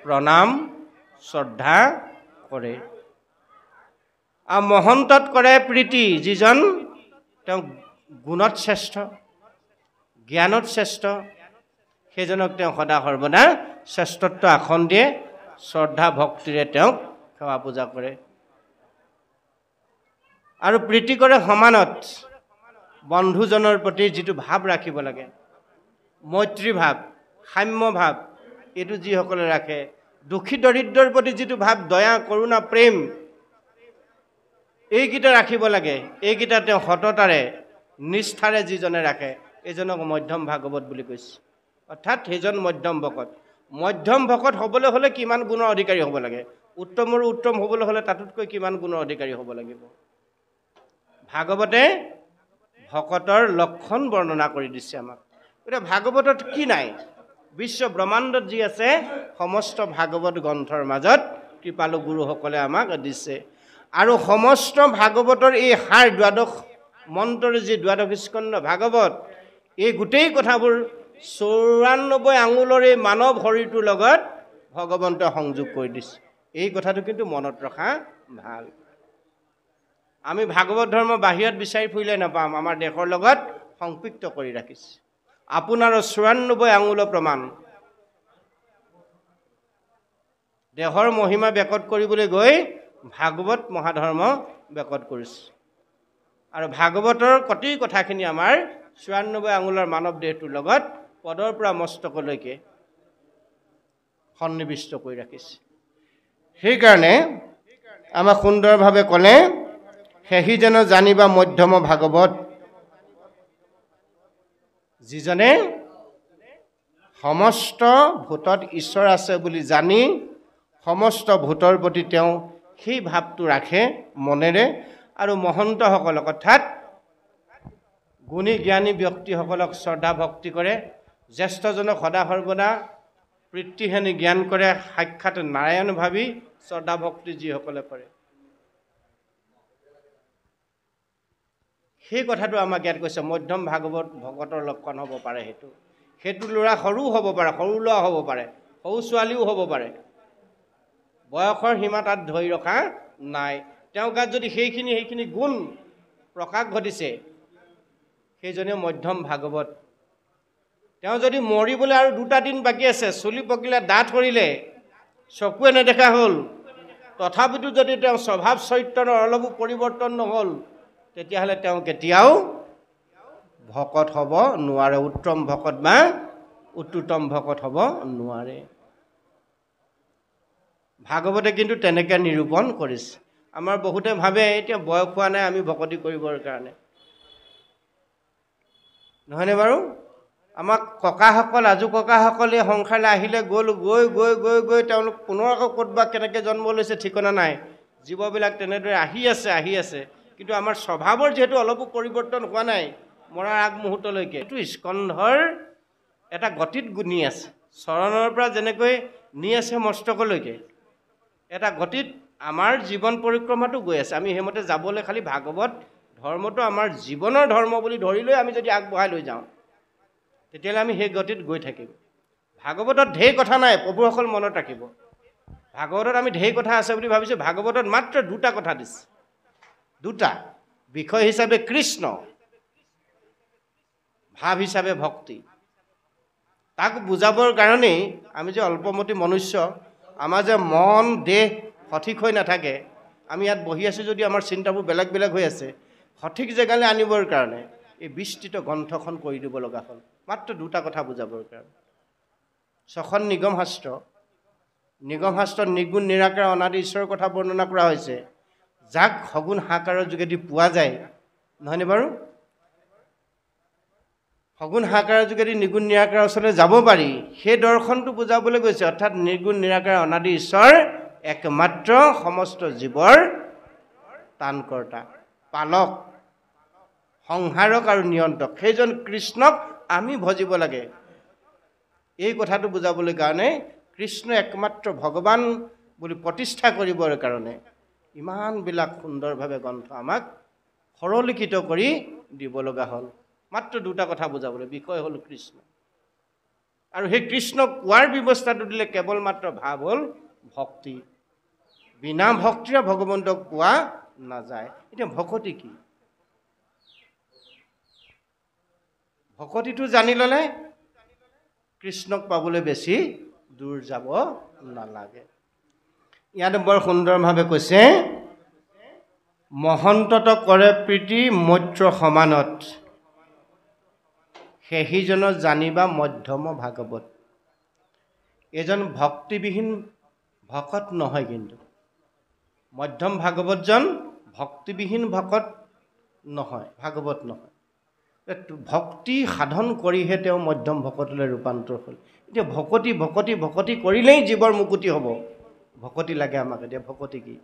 প্ৰণাম শ্ৰদ্ধা কৰে। আৰু মহন্তত কৰে প্ৰীতি, যিজন তেওঁ গুণত শ্ৰেষ্ঠ, জ্ঞানত শ্ৰেষ্ঠ, সেইজনক তেওঁ সদা সৰ্বদা শ্ৰেষ্ঠত্ব আসন দিয়ে, শ্ৰদ্ধা ভক্তিৰে তেওঁক সেৱা পূজা কৰে। আৰু প্ৰীতি কৰে সমানত, বন্ধুজনৰ প্ৰতি যিটো ভাৱ ৰাখিব লাগে, মৈত্ৰী ভাৱ, সাম্য ভাৱ, এইটো যিসকলে ৰাখে, দুখী দৰিদ্ৰৰ প্ৰতি যিটো ভাৱ, দয়া কৰুণা প্ৰেম, এইকেইটা ৰাখিব লাগে। এইকেইটা তেওঁ সততাৰে নিষ্ঠাৰে যিজনে ৰাখে, এইজনক মধ্যম ভাগৱত বুলি কৈছে। অৰ্থাৎ সেইজন মধ্যম ভকত। মধ্যম ভকত হ'বলৈ হ'লে কিমান গুণৰ অধিকাৰী হ'ব লাগে? উত্তমৰো উত্তম হ'বলৈ হ'লে তাতোতকৈ কিমান গুণৰ অধিকাৰী হ'ব লাগিব? ভাগৱতে ভকতৰ লক্ষণ বৰ্ণনা কৰি দিছে আমাক। এতিয়া ভাগৱতত কি নাই? বিশ্ব ব্ৰহ্মাণ্ডত যি আছে সমস্ত ভাগৱত গ্ৰন্থৰ মাজত কৃপালু গুৰুসকলে আমাক দিছে। আৰু সমস্ত ভাগৱতৰ এই সাৰ, দ্বাদশ মন্ত্ৰৰ যি দ্বাদশ স্কন্ধ ভাগৱত, এই গোটেই কথাবোৰ ৯৪ আঙুলৰ এই মানৱ শৰীৰটোৰ লগত ভগৱন্তই সংযোগ কৰি দিছে। এই কথাটো কিন্তু মনত ৰখা ভাল। আমি ভাগৱত ধৰ্ম বাহিৰত বিচাৰি ফুৰিলে নাপাম, আমাৰ দেশৰ লগত সংপৃক্ত কৰি ৰাখিছে। আপোনাৰো ৯৪ আঙুলৰ প্ৰমাণ। দেহৰ মহিমা ব্যাকত কৰিবলৈ গৈ ভাগৱত মহাধৰ্ম ব্যাকত কৰিছে। আৰু ভাগৱতৰ প্ৰতি কথাখিনি আমাৰ ৯৪ আঙুলৰ মানৱ দেহটোৰ লগত পদৰ পৰা মস্তকলৈকে সন্নিৱিষ্ট কৰি ৰাখিছে। সেইকাৰণে আমাক সুন্দৰভাৱে ক'লে, সেহি যেন জানিবা মধ্যম ভাগৱত, যিজনে সমস্ত ভূতত ঈশ্বৰ আছে বুলি জানি সমস্ত ভূতৰ প্ৰতি তেওঁ সেই ভাৱটো ৰাখে মনেৰে। আৰু মহন্তসকলক অৰ্থাৎ গুণী জ্ঞানী ব্যক্তিসকলক শ্ৰদ্ধা ভক্তি কৰে, জ্যেষ্ঠজনক সদা সৰ্বদা পৃথিহানি জ্ঞান কৰে, সাক্ষাৎ নাৰায়ণ ভাবি শ্ৰদ্ধা ভক্তি যিসকলে কৰে। সেই কথাটো আমাক ইয়াত কৈছে, মধ্যম ভাগৱত ভকতৰ লক্ষণ হ'ব পাৰে। সেইটো ল'ৰা সৰু হ'ব পাৰে, সৰু ল'ৰা হ'ব পাৰে, সৰু ছোৱালীও হ'ব পাৰে। বয়সৰ সীমা তাত ধৰি ৰখা নাই। তেওঁ গাত যদি সেইখিনি গুণ প্ৰকাশ ঘটিছে, সেইজনে মধ্যম ভাগৱত। তেওঁ যদি মৰিবলৈ আৰু 2টা দিন বাকী আছে, চুলি পকিলে, দাঁত সৰিলে, চকুৱে নেদেখা হ'ল, তথাপিতো যদি তেওঁ স্বভাৱ চৰিত্ৰৰ অলপো পৰিৱৰ্তন নহ'ল, তেতিয়াহ'লে তেওঁ কেতিয়াও ভকত হ'ব নোৱাৰে, উত্তম ভকত বা উত্তম ভকত হ'ব নোৱাৰে। ভাগৱতে কিন্তু তেনেকৈ নিৰূপণ কৰিছে। আমাৰ বহুতে ভাবে এতিয়া বয়স হোৱা নাই আমি ভকতি কৰিবৰ কাৰণে, নহয়নে বাৰু? আমাক ককাসকল, আজু ককাসকলে সংসাৰলৈ আহিলে, গ'ল, গৈ গৈ গৈ গৈ তেওঁলোক পুনৰ আকৌ ক'ত বা কেনেকৈ জন্ম লৈছে ঠিকনা নাই। জীৱবিলাক তেনেদৰে আহি আছে, কিন্তু আমাৰ স্বভাৱৰ যিহেতু অলপো পৰিৱৰ্তন হোৱা নাই মৰাৰ আগমুহূৰ্তলৈকে, এইটো স্কন্ধৰ এটা গতিত নি আছে। চৰণৰ পৰা যেনেকৈ নি আছে মস্তকলৈকে, এটা গতিত আমাৰ জীৱন পৰিক্ৰমাটো গৈ আছে। আমি সেইমতে যাবলৈ খালি ভাগৱত ধৰ্মটো আমাৰ জীৱনৰ ধৰ্ম বুলি ধৰি লৈ আমি যদি আগবঢ়াই লৈ যাওঁ, তেতিয়াহ'লে আমি সেই গতিত গৈ থাকিম। ভাগৱতত ঢেৰ কথা নাই, প্ৰভুসকল মনত ৰাখিব। ভাগৱতত আমি ঢেৰ কথা আছে বুলি ভাবিছোঁ, ভাগৱতত মাত্ৰ 2টা কথা দিছে। 2টা বিষয় হিচাপে কৃষ্ণ, ভাৱ হিচাপে ভক্তি। তাক বুজাবৰ কাৰণেই আমি যে অল্পমতি মনুষ্য, আমাৰ যে মন দেহ সঠিক হৈ নাথাকে, আমি ইয়াত বহি আছোঁ যদি আমাৰ চিন্তাবোৰ বেলেগ বেলেগ হৈ আছে, সঠিক জেগালৈ আনিবৰ কাৰণে এই বিস্তৃত গ্ৰন্থখন কৰি দিব লগা হ'ল, মাত্ৰ 2টা কথা বুজাবৰ কাৰণে। 6খন নিগম শাস্ত্ৰত নিগুণ নিৰাকাৰ অনাদি ঈশ্বৰৰ কথা বৰ্ণনা কৰা হৈছে, যাক সগুণ সাকাৰৰ যোগেদি পোৱা যায়, নহয়নে বাৰু? সগুণ সাকাৰৰ যোগেদি নিগুণ নিৰাকাৰৰ ওচৰলৈ যাব পাৰি, সেই দৰ্শনটো বুজাবলৈ গৈছে। অৰ্থাৎ নিৰ্গুণ নিৰাকাৰ অনাদি ঈশ্বৰ একমাত্ৰ সমস্ত জীৱৰ তানকৰ্তা, পালক, সংহাৰক আৰু নিয়ন্ত্ৰক, সেইজন কৃষ্ণক আমি ভজিব লাগে। এই কথাটো বুজাবলৈ কাৰণে কৃষ্ণ একমাত্ৰ ভগৱান বুলি প্ৰতিষ্ঠা কৰিবৰ কাৰণে ইমানবিলাক সুন্দৰভাৱে গ্ৰন্থ আমাক সৰলীকৃত কৰি দিব লগা হ'ল। মাত্ৰ দুটা কথা বুজাবলৈ, বিষয় হ'ল কৃষ্ণ। আৰু সেই কৃষ্ণক কোৱাৰ ব্যৱস্থাটো দিলে কেৱল মাত্ৰ ভাৱ হ'ল ভক্তি। বিনা ভক্তিৰে ভগৱন্তক পোৱা নাযায়। এতিয়া ভকতি কি? ভকতিটো জানি ল'লে কৃষ্ণক পাবলৈ বেছি দূৰ যাব নালাগে। ইয়াত বৰ সুন্দৰভাৱে কৈছে, মহন্তত কৰে প্ৰীতি মৈত্ৰ সমানত, সেইজন জানিবা মধ্যম ভাগৱত। এজন ভক্তিবিহীন ভকত নহয়, কিন্তু মধ্যম ভাগৱতজন ভক্তিবিহীন ভকত নহয়, ভাগৱত নহয়। ভক্তি সাধন কৰিহে তেওঁ মধ্যম ভকতলৈ ৰূপান্তৰ হ'ল। এতিয়া ভকতি ভকতি ভকতি কৰিলেই জীৱৰ মুকুতি হ'ব। ভকতি লাগে আমাক। এতিয়া ভকতি কি?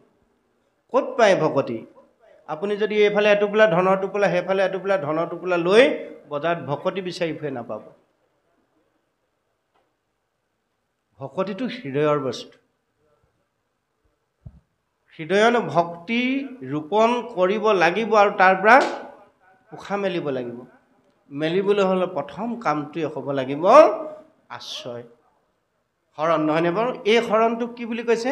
ক'ত পায় ভকতি? আপুনি যদি এইফালে এটোপোলা ধনৰ টোপোলা, সেইফালে এটোপোলা ধনৰ টোপোলা লৈ বজাৰত ভকতি বিচাৰি ফুৰে, নাপাব। ভকতিটো হৃদয়ৰ বস্তু। হৃদয়ত ভক্তি ৰোপণ কৰিব লাগিব আৰু তাৰ পৰা পোখা মেলিব লাগিব। মেলিবলৈ হ'লে প্ৰথম কামটোৱে হ'ব লাগিব আশ্ৰয়, শৰণ, নহয়নে বাৰু? এই শৰণটোক কি বুলি কৈছে?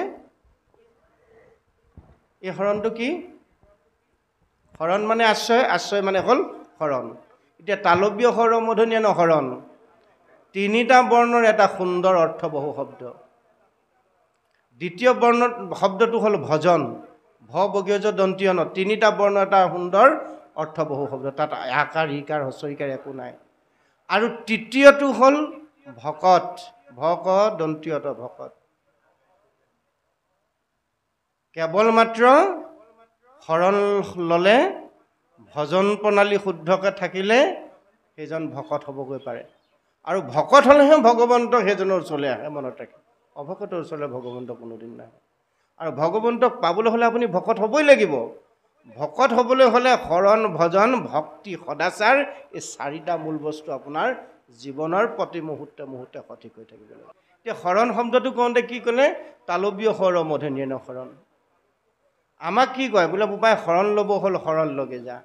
এই শৰণটো কি? শৰণ মানে আশ্ৰয়, আশ্ৰয় মানে হ'ল শৰণ। এতিয়া তালব্য শৰমধনীয়া শৰণ, তিনিটা বৰ্ণৰ এটা সুন্দৰ অৰ্থবহু শব্দ। দ্বিতীয় বৰ্ণৰ শব্দটো হ'ল ভজন, ভ বগীয়জ দন্তীয় ন, তিনিটা বৰ্ণ এটা সুন্দৰ অৰ্থবহু শব্দ। তাত আকাৰ ইকাৰ হস্ৰইকাৰ একো নাই। আৰু তৃতীয়টো হ'ল ভকত, ভক দন্তীয়ত ভকত। কেৱল মাত্ৰ শৰণ ল'লে, ভজন প্ৰণালী শুদ্ধকৈ থাকিলে সেইজন ভকত হ'বগৈ পাৰে। আৰু ভকত হ'লেহে ভগৱন্তক সেইজনৰ ওচৰলৈ আহে, মনত ৰাখে। অভকতৰ ওচৰলৈ ভগৱন্ত কোনোদিন নাহে। আৰু ভগৱন্তক পাবলৈ হ'লে আপুনি ভকত হ'বই লাগিব। ভকত হ'বলৈ হ'লে শৰণ, ভজন, ভক্তি, সদাচাৰ, এই চাৰিটা মূল বস্তু আপোনাৰ জীৱনৰ প্ৰতি মুহূৰ্তে মুহূৰ্তে সঠিক হৈ থাকিব লাগিব। এতিয়া শৰণ শব্দটো কওঁতে কি ক'লে? তালব্য শৰমধনীয় শৰণ। আমাক কি কয়? বোলে বোপাই শৰণ ল'ব হ'ল, শৰণ লগে যা।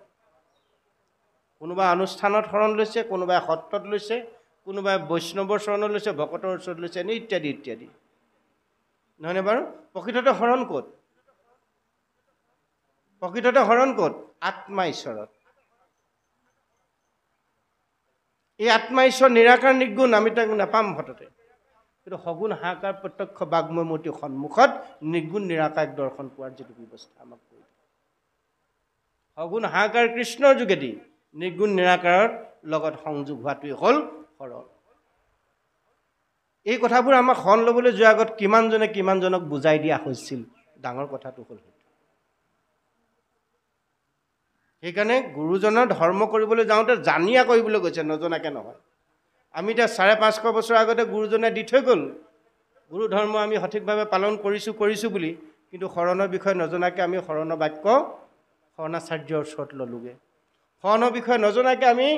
কোনোবা অনুষ্ঠানত শৰণ লৈছে, কোনোবাই সত্ৰত লৈছে, কোনোবাই বৈষ্ণৱৰ শৰণত লৈছে, ভকতৰ ওচৰত লৈছে, এনে ইত্যাদি ইত্যাদি, নহয়নে বাৰু? প্ৰকৃততে শৰণ ক'ত? প্ৰকৃততে শৰণ ক'ত? আত্মা ঈশ্বৰত। এই আত্মা ঈশ্বৰ নিৰাকাৰ নিৰ্গুণ, আমি তাক নাপাম সততে। কিন্তু সগুণ হাহাকাৰ প্ৰত্যক্ষ বাগ্ময়মূৰ্তি সন্মুখত নিৰ্গুণ নিৰাকাৰ দৰ্শন পোৱাৰ যিটো ব্যৱস্থা আমাক কৰি, সগুণ হাহাকাৰ কৃষ্ণৰ যোগেদি নিৰ্গুণ নিৰাকাৰৰ লগত সংযোগ হোৱাটোৱেই হ'ল শৰণ। এই কথাবোৰ আমাক শৰণ ল'বলৈ যোৱাৰ আগত কিমানজনে কিমানজনক বুজাই দিয়া হৈছিল, ডাঙৰ কথাটো হ'ল সেইটো। সেইকাৰণে গুৰুজনৰ ধৰ্ম কৰিবলৈ যাওঁতে জানিয়া কৰিবলৈ গৈছে, নজনাকৈ নহয়। আমি এতিয়া 550 বছৰ আগতে গুৰুজনে দি থৈ গ'ল, গুৰু ধৰ্ম আমি সঠিকভাৱে পালন কৰিছোঁ বুলি, কিন্তু শৰণৰ বিষয়ে নজনাকৈ আমি শৰণৰ বাক্য শৰণাচাৰ্যৰ ওচৰত ল'লোগৈ। শৰণৰ বিষয়ে নজনাকৈ আমি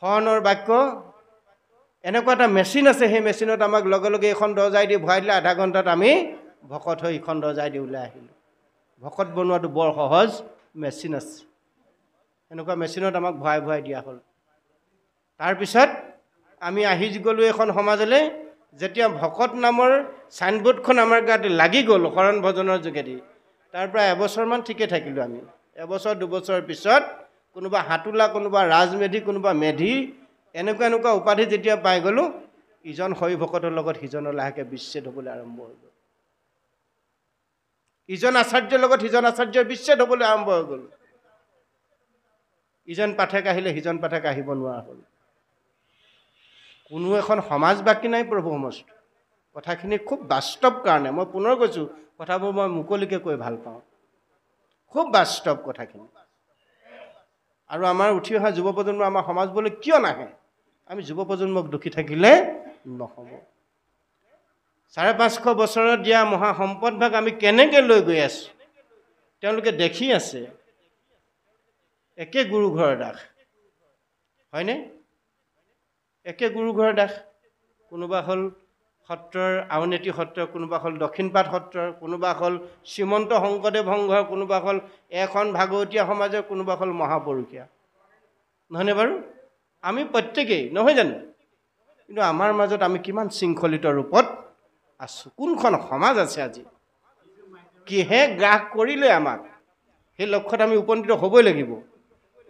শৰণৰ বাক্য, এনেকুৱা এটা মেচিন আছে, সেই মেচিনত আমাক লগে লগে এইখন দৰ্জাই দি ভৰাই দিলে, আধা ঘণ্টাত আমি ভকত হৈ ইখন দৰ্জাই দি ওলাই আহিলোঁ। ভকত বনোৱাটো বৰ সহজ মেচিন আছে, এনেকুৱা মেচিনত আমাক ভৰাই ভৰাই দিয়া হ'ল। তাৰপিছত আমি আহি গ'লোঁ এখন সমাজলৈ। যেতিয়া ভকত নামৰ চাইনবোৰ্ডখন আমাৰ গাত লাগি গ'ল শৰণ ভজনৰ যোগেদি, তাৰ পৰা এবছৰমান ঠিকে থাকিলোঁ আমি। এবছৰ দুবছৰৰ পিছত কোনোবা হাতোলা, কোনোবা ৰাজমেধি, কোনোবা মেধি, এনেকুৱা এনেকুৱা উপাধি যেতিয়া পাই গ'লোঁ, ইজন হৰি ভকতৰ লগত সিজনৰ লাহেকৈ বিচ্ছেদ হ'বলৈ আৰম্ভ হৈ গ'ল। ইজন আচাৰ্যৰ লগত সিজন আচাৰ্যৰ বিচ্ছেদ হ'বলৈ আৰম্ভ হৈ গ'ল। ইজন পাঠক আহিলে সিজন পাঠক আহিব নোৱাৰা হ'ল। কোনো এখন সমাজ বাকী নাই প্ৰভু সমস্ত। কথাখিনি খুব বাস্তৱ কাৰণে মই পুনৰ কৈছোঁ, কথাবোৰ মই মুকলিকৈ কৈ ভাল পাওঁ, খুব বাস্তৱ কথাখিনি। আৰু আমাৰ উঠি অহা যুৱ প্ৰজন্ম আমাৰ সমাজলৈ কিয় নাহে? আমি যুৱ প্ৰজন্মক দুখী থাকিলে নহ'ব। 550 বছৰত দিয়া মহাসম্পদভাগ আমি কেনেকৈ লৈ গৈ আছোঁ, তেওঁলোকে দেখি আছে। একে গুৰু ঘৰৰ দাস, হয়নে? একে গুৰু ঘৰৰ দাস। কোনোবা হ'ল সত্ৰৰ আউনীআটী সত্ৰৰ, কোনোবা হ'ল দক্ষিণপাট সত্ৰৰ, কোনোবা হ'ল শ্ৰীমন্ত শংকৰদেৱ সংঘৰ, কোনোবা হ'ল এখন ভাগৱতীয়া সমাজৰ, কোনোবা হ'ল মহাপুৰুষীয়া, নহয়নে বাৰু? আমি প্ৰত্যেকেই, নহয় জানো? কিন্তু আমাৰ মাজত আমি কিমান শৃংখলিত ৰূপত আছোঁ? কোনখন সমাজ আছে আজি? কিহে গ্ৰাস কৰিলে আমাক? সেই লক্ষ্যত আমি উপনীত হ'বই লাগিব।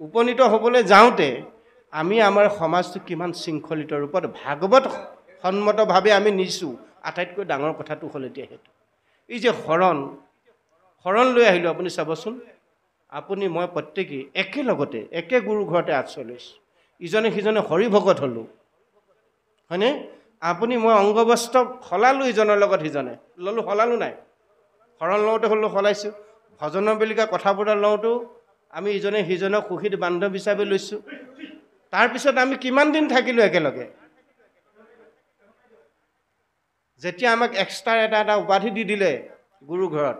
উপনীত হ'বলৈ যাওঁতে আমি আমাৰ সমাজটো কিমান শৃংখলিত ৰূপত ভাগৱত সন্মতভাৱে আমি নিছোঁ। আটাইতকৈ ডাঙৰ কথাটো হ'ল এতিয়া সেইটো, এই যে শৰণ লৈ আহিলোঁ। আপুনি চাবচোন, আপুনি মই প্ৰত্যেকেই একেলগতে একে গুৰু ঘৰতে আশ্ৰয় লৈছোঁ। ইজনে সিজনে হৰিভকত হ'লোঁ, হয়নে? আপুনি মই অংগবস্ত্ৰ সলালোঁ ইজনৰ লগত সিজনে, ল'লোঁ, সলালোঁ নাই? শৰণ লওঁতে হ'লেও সলাইছোঁ। ভজনৰ বেলিকা কথাবোৰ লওঁতেও আমি ইজনে সিজনক সুখীত বান্ধৱ হিচাপে লৈছোঁ। তাৰপিছত আমি কিমান দিন থাকিলোঁ একেলগে? যেতিয়া আমাক এক্সট্ৰা এটা উপাধি দি দিলে গুৰু ঘৰত,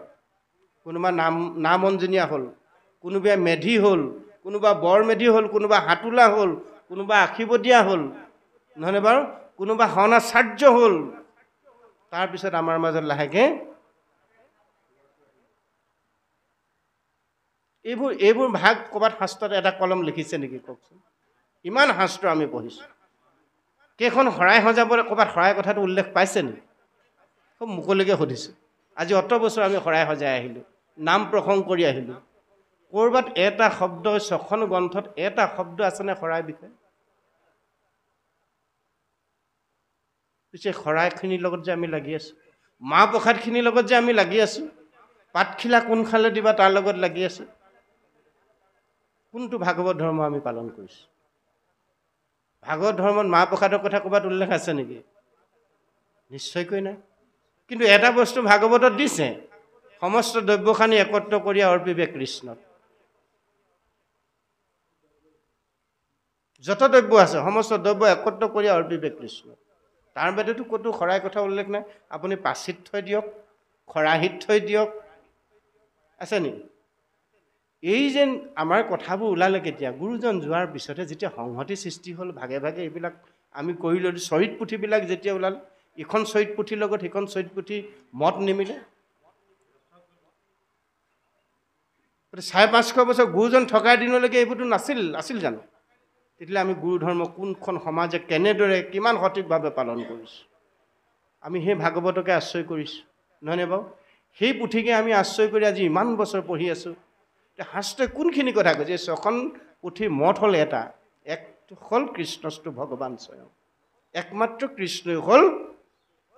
কোনোবা নামঞ্জনীয়া হ'ল, কোনোবাই মেধি হ'ল, কোনোবা বৰ মেধি হ'ল, কোনোবা হাতোলা হ'ল, কোনোবা আশীবতীয়া হ'ল, নহয়নে বাৰু? কোনোবা শৰণাচাৰ্য হ'ল। তাৰপিছত আমাৰ মাজত লাহেকৈ এইবোৰ ভাগ ক'ৰবাত শাস্ত্ৰত এটা কলম লিখিছে নেকি কওকচোন? ইমান শাস্ত্ৰ আমি পঢ়িছোঁ, কেইখন শৰাই সজাবলৈ ক'ৰবাত শৰাই কথাটো উল্লেখ পাইছে নেকি? খুব মুকলিকৈ সুধিছোঁ। আজি অত বছৰ আমি শৰাই সজাই আহিলোঁ, নাম প্ৰসংগ কৰি আহিলোঁ, ক'ৰবাত এটা শব্দ, 6খন গ্ৰন্থত এটা শব্দ আছেনে শৰাই বিষয়ে? পিছে শৰাইখিনিৰ লগত যে আমি লাগি আছোঁ, মাহ প্ৰসাদখিনিৰ লগত যে আমি লাগি আছোঁ, পাতখিলা কোনফালে দিবা তাৰ লগত লাগি আছোঁ, কোনটো ভাগৱত ধৰ্ম আমি পালন কৰিছোঁ? ভাগৱত ধৰ্মত মাহ প্ৰসাদৰ কথা ক'ৰবাত উল্লেখ আছে নেকি? নিশ্চয়কৈ নাই। কিন্তু এটা বস্তু ভাগৱতত দিছে, সমস্ত দ্ৰব্যখানি একত্ৰ কৰি অৰ্পিবে কৃষ্ণত। যত দ্ৰব্য আছে সমস্ত দ্ৰব্য একত্ৰ কৰি অৰ্পিবে কৃষ্ণত। তাৰ বাদেতো ক'তো শৰাই কথা উল্লেখ নাই। আপুনি পাচিত থৈ দিয়ক, খৰাহিত থৈ দিয়ক, আছে নেকি? এই যে আমাৰ কথাবোৰ ওলালে কেতিয়া? গুৰুজন যোৱাৰ পিছতে যেতিয়া সংহতি সৃষ্টি হ'ল, ভাগে ভাগে এইবিলাক আমি কৰি ল'লোঁ। চৰিত পুথিবিলাক যেতিয়া ওলাল, ইখন চৰিত পুথিৰ লগত সিখন চৰিত পুথি মত নিমিলে। 550 বছৰ গুৰুজন থকাৰ দিনলৈকে এইবোৰতো আছিল জানো? তেতিয়াহ'লে আমি গুৰু ধৰ্ম কোনখন সমাজে কেনেদৰে কিমান সঠিকভাৱে পালন কৰিছোঁ? আমি সেই ভাগৱতকে আশ্ৰয় কৰিছোঁ, নহয়নে বাৰু? সেই পুথিকে আমি আশ্ৰয় কৰি আজি ইমান বছৰ পঢ়ি আছোঁ। শাস্ত্ৰই কোনখিনি কথা কৈছে? 6খন পুথিৰ মত হ'ল এটা, এক হ'ল কৃষ্ণস্তু ভগৱান স্বয়ং। একমাত্ৰ কৃষ্ণই হ'ল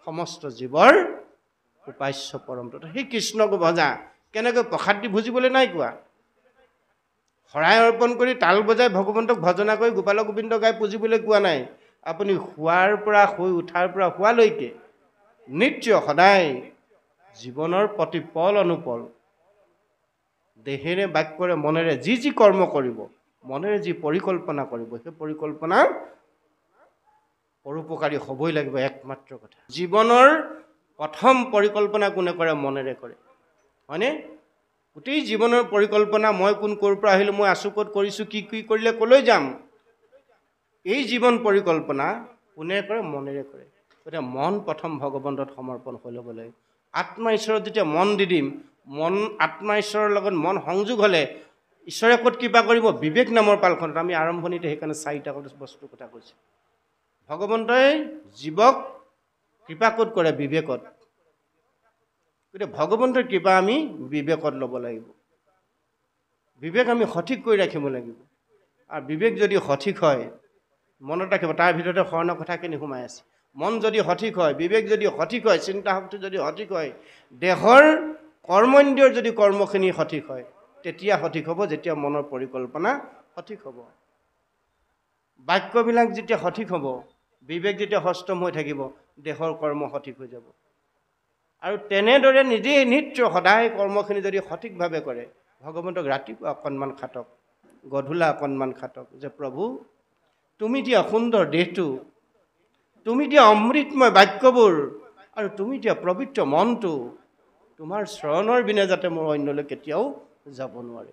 সমস্ত জীৱৰ উপাস্য পৰম তত্ত্ব। সেই কৃষ্ণক ভজা কেনেকৈ প্ৰসাদ দি ভুজিবলৈ নাই কোৱা। শৰাই অৰ্পণ কৰি তাল বজাই ভগৱন্তক ভজনা কৰি গোপাল গোবিন্দ গাই পুজিবলৈ কোৱা নাই। আপুনি শুৱাৰ পৰা শুই উঠাৰ পৰা শুৱালৈকে নিত্য সদায় জীৱনৰ প্ৰতি পল অনুপল দেহেৰে বাক্যৰে মনেৰে যি কৰ্ম কৰিব, মনেৰে যি পৰিকল্পনা কৰিব, সেই পৰিকল্পনা পৰোপকাৰী হ'বই লাগিব। একমাত্ৰ কথা, জীৱনৰ প্ৰথম পৰিকল্পনা কোনে কৰে? মনেৰে কৰে, হয়নে? গোটেই জীৱনৰ পৰিকল্পনা, মই ক'ৰ পৰা আহিলোঁ, মই আছোঁ ক'ত, কৰিছোঁ কি কৰিলে ক'লৈ যাম, এই জীৱন পৰিকল্পনা কোনে কৰে? মনেৰে কৰে। গতিকে মন প্ৰথম ভগৱন্তত সমৰ্পণ হৈ ল'ব লাগিব। আত্মা ঈশ্বৰত যেতিয়া মন দি দিম, আত্মা ঈশ্বৰৰ লগত মন সংযোগ হ'লে ঈশ্বৰে ক'ত কৃপা কৰিব? বিবেক নামৰ পালখনত। আমি আৰম্ভণিতে সেইকাৰণে 4টা বস্তুৰ কথা কৈছোঁ। ভগৱন্তই জীৱক কৃপা ক'ত কৰে? বিবেকত। গতিকে ভগৱন্তৰ কৃপা আমি বিবেকত ল'ব লাগিব। বিবেক আমি সঠিক কৰি ৰাখিব লাগিব। আৰু বিবেক যদি সঠিক হয়, মনত ৰাখিব, তাৰ ভিতৰতে শৰণৰ কথাখিনি সোমাই আছে। মন যদি সঠিক হয়, বিবেক যদি সঠিক হয়, চিন্তা শক্তি যদি সঠিক হয়, দেহৰ কৰ্মেন্দ্ৰিয়ৰ যদি কৰ্মখিনি সঠিক হয়, তেতিয়া সঠিক হ'ব যেতিয়া মনৰ পৰিকল্পনা সঠিক হ'ব। বাক্যবিলাক যেতিয়া সঠিক হ'ব, বিবেক যেতিয়া সষ্টম হৈ থাকিব, দেহৰ কৰ্ম সঠিক হৈ যাব। আৰু তেনেদৰে নিজেই নিত্য সদায় কৰ্মখিনি যদি সঠিকভাৱে কৰে, ভগৱন্তক ৰাতিপুৱা অকণমান খাটক, গধূলা অকণমান খাটক, যে প্ৰভু তুমি দিয়া সুন্দৰ দেহটো, তুমি দিয়া অমৃতময় বাক্যবোৰ, আৰু তুমি দিয়া পবিত্ৰ মনটো, তোমাৰ চৰণৰ বিনে যাতে মোৰ অন্যলৈ কেতিয়াও যাব নোৱাৰে।